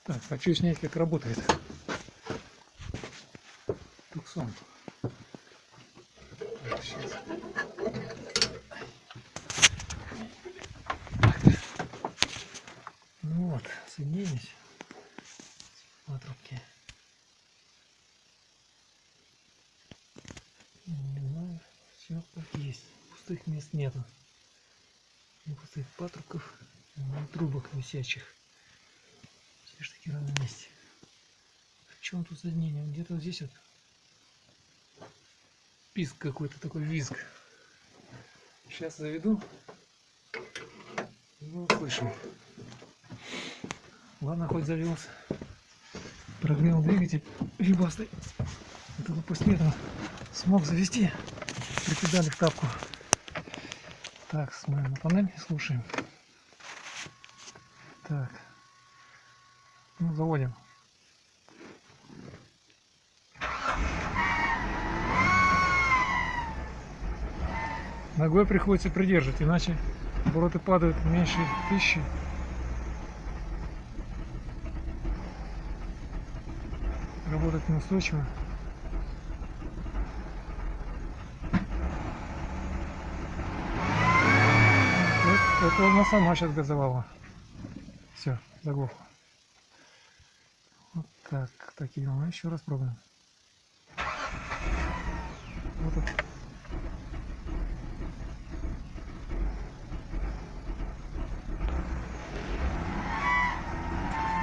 Так, хочу снять, как работает туксон. Так, сейчас. Ну вот, соединились патрубки. Не знаю, все как есть. Пустых мест нету. Ни пустых патрубков, ни трубок висячих. Все ж таки в равном месте. В чем тут соединение? Где-то вот здесь вот писк какой-то, такой визг. Сейчас заведу и услышим. Ладно, хоть завелся. Прогрел двигатель вибастый. Только после этого смог завести при педали в тапку. Так, смотрим на панель, слушаем. Так, ну заводим. Ногой приходится придерживать, иначе обороты падают меньше 1000. Работать неустойчиво. Это она сама сейчас газовала. Все, заглохла. Вот так, такие. Ну, еще раз пробуем. Вот это.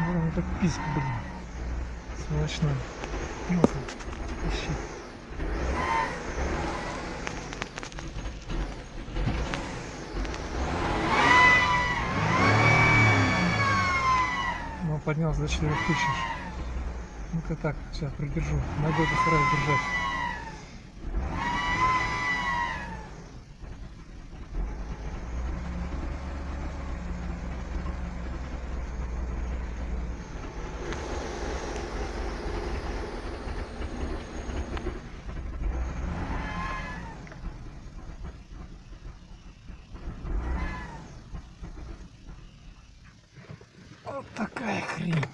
Вот он, как писк, блин. Сволочной. Вот он. Ищи. Ну, поднялся до 4000. Ну-ка так, сейчас придержу. Ногой постараюсь держать. Вот такая хрень.